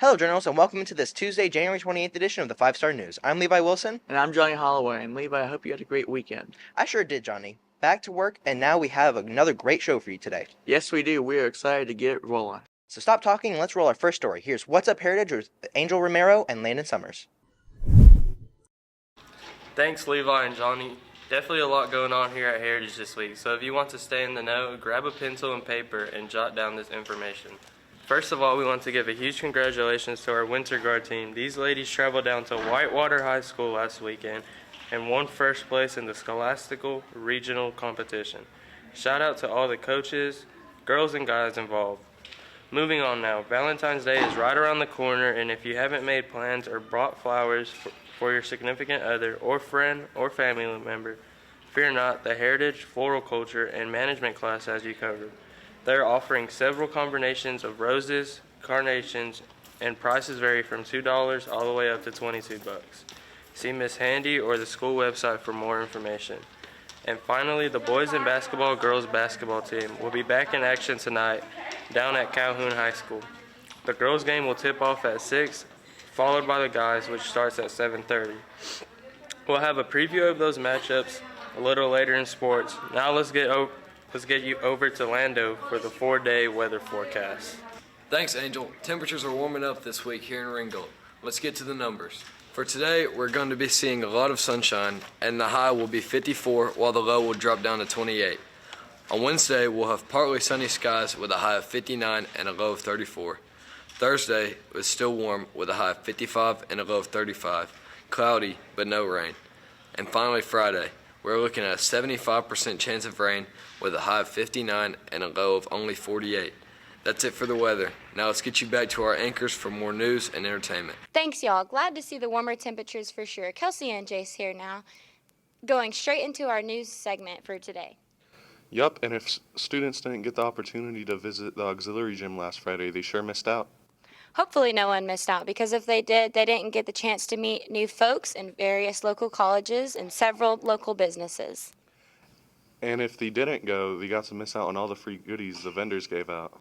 Hello, journalists, and welcome to this Tuesday, January 28th edition of the 5-Star News. I'm Levi Wilson. And I'm Johnny Holloway. And Levi, I hope you had a great weekend. I sure did, Johnny. Back to work, and now we have another great show for you today. Yes, we do. We are excited to get it rolling. So stop talking and let's roll our first story. Here's What's Up Heritage with Angel Romero and Landon Summers. Thanks, Levi and Johnny. Definitely a lot going on here at Heritage this week, so if you want to stay in the know, grab a pencil and paper and jot down this information. First of all, we want to give a huge congratulations to our Winter Guard team. These ladies traveled down to Whitewater High School last weekend and won first place in the Scholastical Regional Competition. Shout out to all the coaches, girls and guys involved. Moving on now, Valentine's Day is right around the corner, and if you haven't made plans or brought flowers for your significant other or friend or family member, fear not, the Heritage, Floral Culture, and Management class has you covered. They're offering several combinations of roses, carnations, and prices vary from $2 all the way up to $22. See Miss Handy or the school website for more information. And finally, the boys and basketball, girls basketball team will be back in action tonight down at Calhoun High School. The girls game will tip off at 6, followed by the guys, which starts at 7:30. We'll have a preview of those matchups a little later in sports. Now let's get you over to Lando for the 4-day weather forecast. Thanks, Angel. Temperatures are warming up this week here in Ringgold. Let's get to the numbers. For today, we're going to be seeing a lot of sunshine, and the high will be 54 while the low will drop down to 28. On Wednesday, we'll have partly sunny skies with a high of 59 and a low of 34. Thursday was still warm with a high of 55 and a low of 35, cloudy but no rain. And finally, Friday, we're looking at a 75% chance of rain with a high of 59 and a low of only 48. That's it for the weather. Now let's get you back to our anchors for more news and entertainment. Thanks, y'all. Glad to see the warmer temperatures for sure. Kelsey and Jace here now. Going straight into our news segment for today. Yup, and if students didn't get the opportunity to visit the auxiliary gym last Friday, they sure missed out. Hopefully no one missed out, because if they did, they didn't get the chance to meet new folks in various local colleges and several local businesses. And if they didn't go, they got to miss out on all the free goodies the vendors gave out.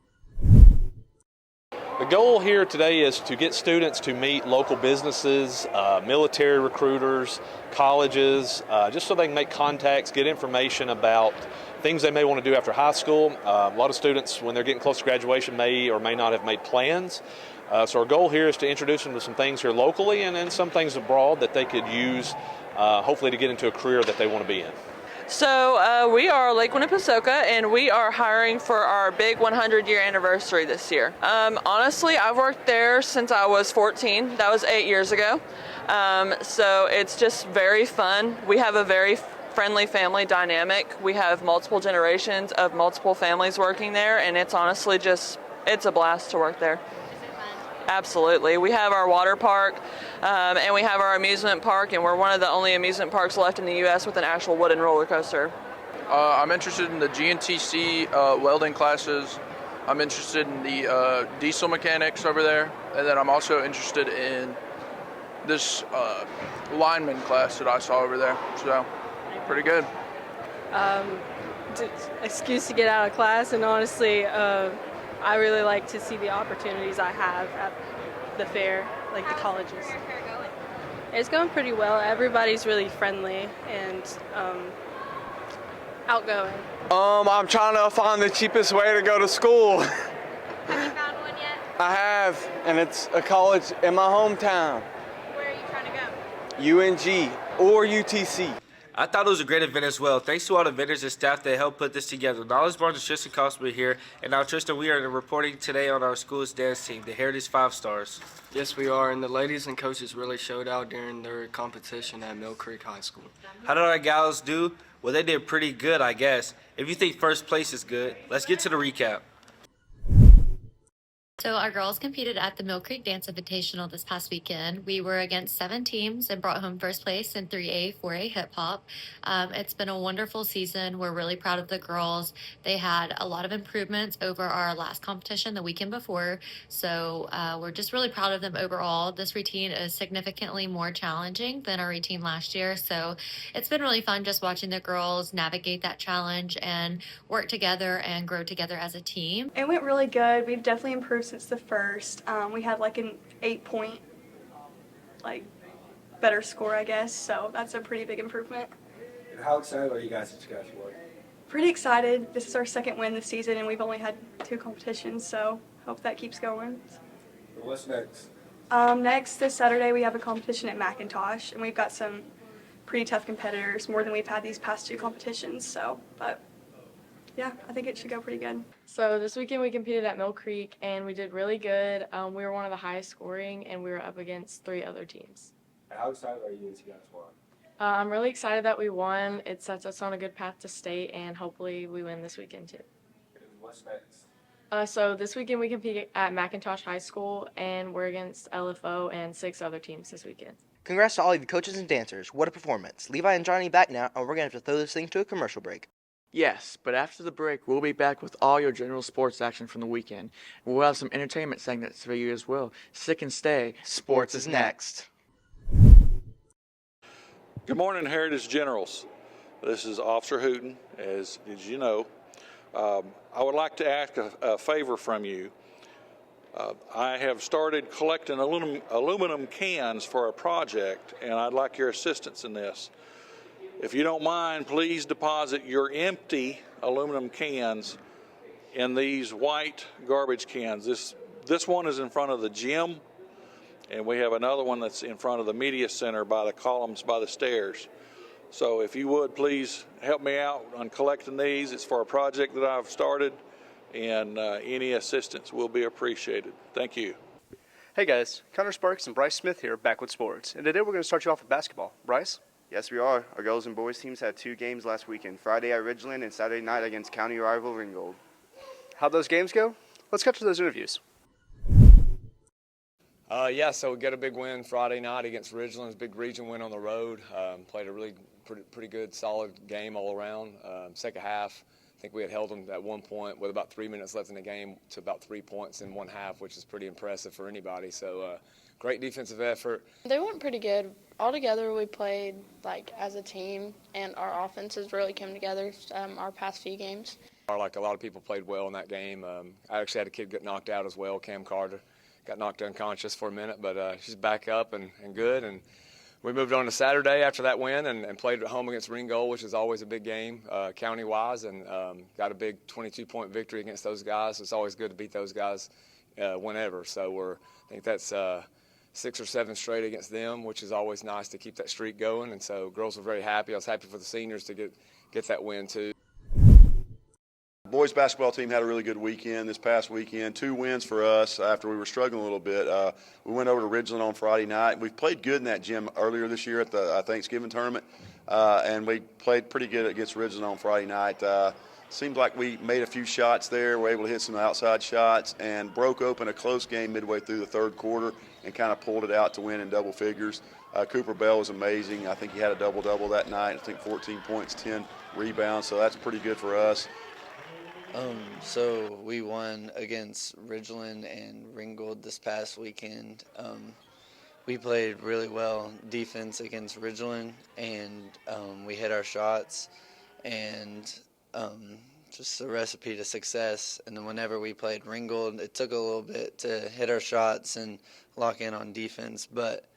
The goal here today is to get students to meet local businesses, military recruiters, colleges, just so they can make contacts, get information about things they may want to do after high school. A lot of students, when they're getting close to graduation, may or may not have made plans. So our goal here is to introduce them to some things here locally and then some things abroad that they could use, hopefully to get into a career that they want to be in. So we are Lake Winnipesaukee, and we are hiring for our big 100-year anniversary this year. Honestly, I've worked there since I was 14. That was 8 years ago. So it's just very fun. We have a very friendly family dynamic. We have multiple generations of multiple families working there, and it's honestly it's a blast to work there. Absolutely. We have our water park, and we have our amusement park, and we're one of the only amusement parks left in the U.S. with an actual wooden roller coaster. I'm interested in the GNTC welding classes. I'm interested in the diesel mechanics over there, and then I'm also interested in this lineman class that I saw over there. So, pretty good. Excuse to get out of class, and honestly, I really like to see the opportunities I have at the fair, like the colleges. How's your fair going? It's going pretty well. Everybody's really friendly and outgoing. I'm trying to find the cheapest way to go to school. Have you found one yet? I have, and it's a college in my hometown. Where are you trying to go? UNG or UTC. I thought it was a great event as well. Thanks to all the vendors and staff that helped put this together. Knowledge Barnes and Tristan Cosby here. And now, Tristan, we are reporting today on our school's dance team, the Heritage 5 Stars. Yes, we are, and the ladies and coaches really showed out during their competition at Mill Creek High School. How did our gals do? Well, they did pretty good, I guess. If you think first place is good, let's get to the recap. So our girls competed at the Mill Creek Dance Invitational this past weekend. We were against 7 teams and brought home first place in 3A, 4A hip hop. It's been a wonderful season. We're really proud of the girls. They had a lot of improvements over our last competition the weekend before. So we're just really proud of them overall. This routine is significantly more challenging than our routine last year. So it's been really fun just watching the girls navigate that challenge and work together and grow together as a team. It went really good. We've definitely improved since the first. We had like an 8-point, better score, I guess. So that's a pretty big improvement. And how excited are you guys that you guys won? Pretty excited. This is our second win this season, and we've only had 2 competitions, so hope that keeps going. And what's next? Next, this Saturday, we have a competition at McIntosh, and we've got some pretty tough competitors, more than we've had these past 2 competitions. So, but yeah, I think it should go pretty good. So this weekend we competed at Mill Creek, and we did really good. We were one of the highest scoring, and we were up against 3 other teams. And how excited are you that you guys won? I'm really excited that we won. It sets us on a good path to state, and hopefully we win this weekend too. And what's next? So this weekend we compete at McIntosh High School, and we're against LFO and 6 other teams this weekend. Congrats to all of the coaches and dancers. What a performance. Levi and Johnny back now, and we're going to have to throw this thing to a commercial break. Yes, but after the break, we'll be back with all your general sports action from the weekend. We'll have some entertainment segments for you as well. Stick and stay. Sports is next. Good morning, Heritage Generals. This is Officer Hooton, as you know. I would like to ask a favor from you. I have started collecting aluminum cans for a project, and I'd like your assistance in this. If you don't mind, please deposit your empty aluminum cans in these white garbage cans. This one is in front of the gym, and we have another one that's in front of the media center by the columns by the stairs. So if you would, please help me out on collecting these. It's for a project that I've started, and any assistance will be appreciated. Thank you. Hey guys, Connor Sparks and Bryce Smith here, back with sports. And today we're going to start you off with basketball. Bryce? Yes, we are. Our girls and boys teams had 2 games last weekend, Friday at Ridgeland and Saturday night against county rival Ringgold. How'd those games go? Let's cut to those interviews. So we got a big win Friday night against Ridgeland, big region win on the road. Played a really pretty good, solid game all around. Second half, I think we had held them at one point with about 3 minutes left in the game to about 3 points in one half, which is pretty impressive for anybody. So great defensive effort. They went pretty good. Altogether, we played as a team, and our offenses really came together our past few games. Like a lot of people played well in that game. I actually had a kid get knocked out as well, Cam Carter. Got knocked unconscious for a minute, but she's back up and good. And we moved on to Saturday after that win and played at home against Ringgold, which is always a big game county-wise, and got a big 22-point victory against those guys. It's always good to beat those guys whenever. So I think that's 6 or 7 straight against them, which is always nice to keep that streak going. And so girls were very happy. I was happy for the seniors to get that win too. Boys basketball team had a really good weekend this past weekend. 2 wins for us after we were struggling a little bit. We went over to Ridgeland on Friday night. We've played good in that gym earlier this year at the Thanksgiving tournament, and we played pretty good against Ridgeland on Friday night. Seemed like we made a few shots there. Were able to hit some outside shots and broke open a close game midway through the third quarter and kind of pulled it out to win in double figures. Cooper Bell was amazing. I think he had a double-double that night. I think 14 points, 10 rebounds, so that's pretty good for us. So we won against Ridgeland and Ringgold this past weekend. We played really well defense against Ridgeland, and we hit our shots, and just a recipe to success. And then whenever we played Ringgold, it took a little bit to hit our shots and lock in on defense, but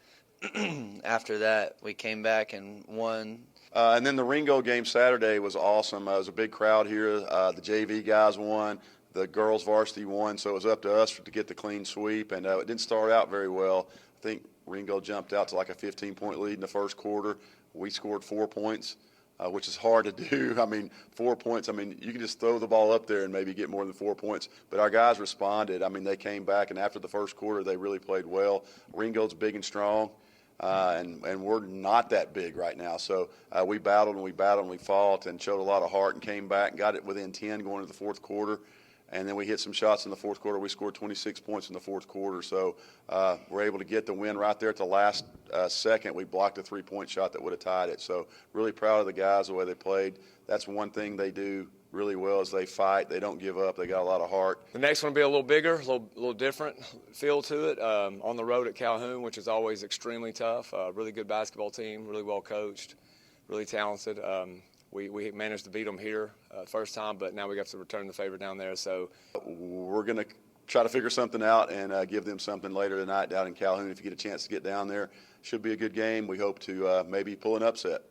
after that we came back and won. And then the Ringgold game Saturday was awesome. It was a big crowd here. The JV guys won. The girls varsity won, so it was up to us to get the clean sweep. And it didn't start out very well. I think Ringgold jumped out to like a 15-point lead in the first quarter. We scored 4 points, which is hard to do. I mean, 4 points. I mean, you can just throw the ball up there and maybe get more than 4 points. But our guys responded. I mean, they came back, and after the first quarter, they really played well. Ringgold's big and strong. And we're not that big right now. So we battled and we fought and showed a lot of heart and came back and got it within 10 going into the fourth quarter. And then we hit some shots in the fourth quarter. We scored 26 points in the fourth quarter. So we're able to get the win right there at the last second. We blocked a 3-point shot that would have tied it. So really proud of the guys, the way they played. That's one thing they do really well is they fight. They don't give up. They got a lot of heart. The next one will be a little bigger, a little different feel to it. On the road at Calhoun, which is always extremely tough. Really good basketball team, really well coached, really talented. We managed to beat them here first time, but now we got to return the favor down there. So we're going to try to figure something out and give them something later tonight down in Calhoun. If you get a chance to get down there, should be a good game. We hope to maybe pull an upset.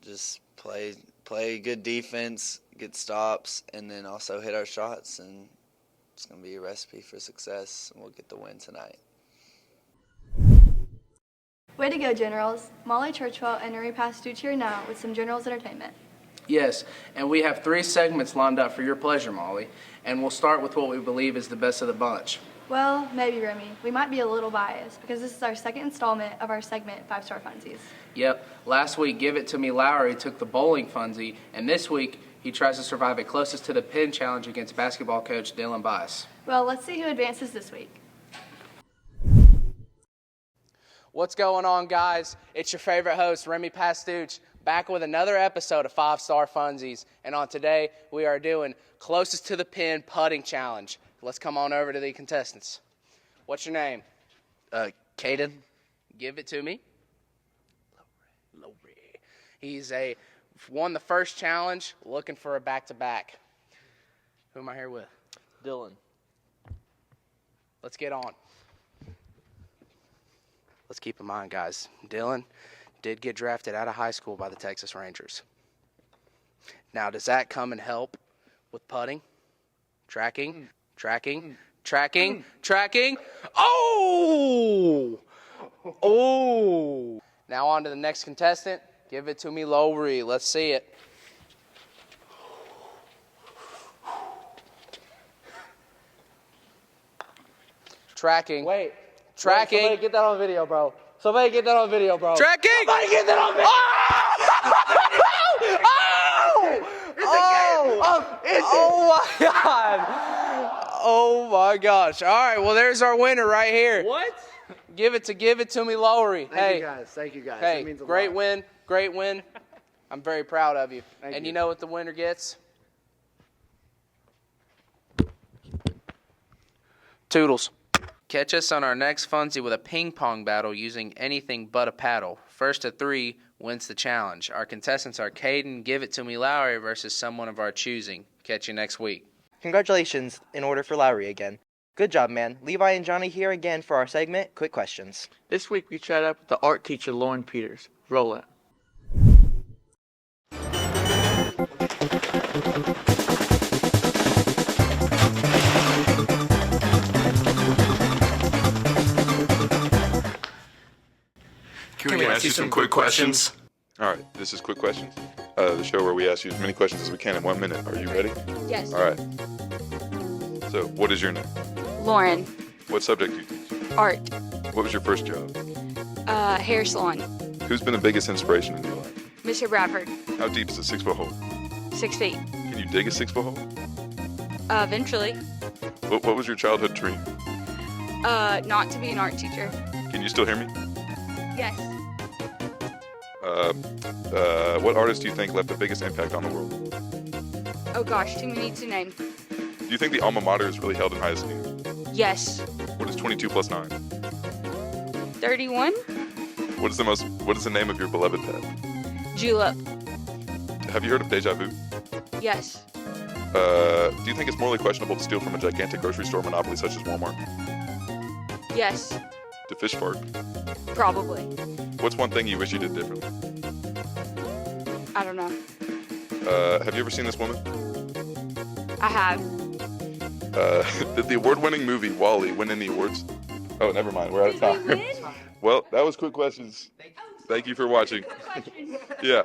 Just play good defense, get stops, and then also hit our shots, and it's going to be a recipe for success, and we'll get the win tonight. Way to go, Generals. Molly Churchwell and Nuri Pastucci here now with some Generals Entertainment. Yes, and we have 3 segments lined up for your pleasure, Molly, and we'll start with what we believe is the best of the bunch. Well, maybe, Remy. We might be a little biased because this is our second installment of our segment, 5-Star Funsies. Yep, last week, Give It To Me Lowry took the bowling funsie, and this week, he tries to survive a closest to the pin challenge against basketball coach Dylan Bice. Well, let's see who advances this week. What's going on, guys? It's your favorite host, Remy Pastucci, back with another episode of 5-Star Funsies. And on today, we are doing closest to the pin putting challenge. Let's come on over to the contestants. What's your name? Caden. Give it to me. Lowry. He's won the first challenge, looking for a back-to-back. Who am I here with? Dylan. Let's get on. Let's keep in mind, guys, Dylan did get drafted out of high school by the Texas Rangers. Now, does that come and help with putting, tracking? Oh! Oh! Now on to the next contestant. Give it to me, Lowry. Let's see it. Tracking. Wait. Tracking. Somebody get that on video, bro. Somebody get that on video, bro. Tracking. Somebody get that on video. Oh my God. Oh my gosh. All right, well, there's our winner right here. What? Give it to me, Lowry. Thank you guys. Hey, it means a great lot. win. I'm very proud of you. Thank and you. you know what the winner gets? Toodles. Catch us on our next Funsie with a ping pong battle using anything but a paddle. First to 3 wins the challenge. Our contestants are Caden, Give It To Me Lowry versus someone of our choosing. Catch you next week. Congratulations in order for Lowry again. Good job, man. Levi and Johnny here again for our segment, Quick Questions. This week we chat up with the art teacher, Lauren Peters. Roll it. Can we ask you some quick questions? All right, this is Quick Questions, the show where we ask you as many questions as we can in 1 minute. Are you ready? Yes. All right. So, what is your name? Lauren. What subject do you teach? Art. What was your first job? Hair salon. Who's been the biggest inspiration in your life? Mr. Bradford. How deep is a 6-foot hole? 6 feet. Can you dig a 6-foot hole? Eventually. What was your childhood dream? Not to be an art teacher. Can you still hear me? Yes. What artist do you think left the biggest impact on the world? Oh gosh, too many to name. Do you think the alma mater is really held in high esteem? Yes. What is 22 plus 9? 31. What is the name of your beloved pet? Julep. Have you heard of deja vu? Yes. Do you think it's morally questionable to steal from a gigantic grocery store monopoly such as Walmart? Yes. To fish fart? Probably. What's one thing you wish you did differently? I don't know. Have you ever seen this woman? I have. Did the award-winning movie WALL-E win any awards? Oh, never mind. We're out of time. Well, that was Quick Questions. Thank you for watching. Yeah.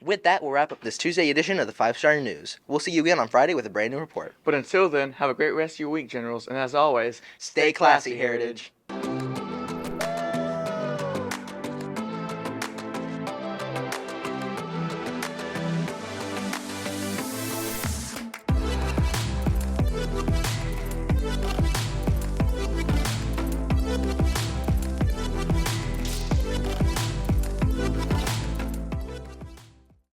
With that, we'll wrap up this Tuesday edition of the 5-Star News. We'll see you again on Friday with a brand new report. But until then, have a great rest of your week, Generals. And as always, Stay classy, Heritage.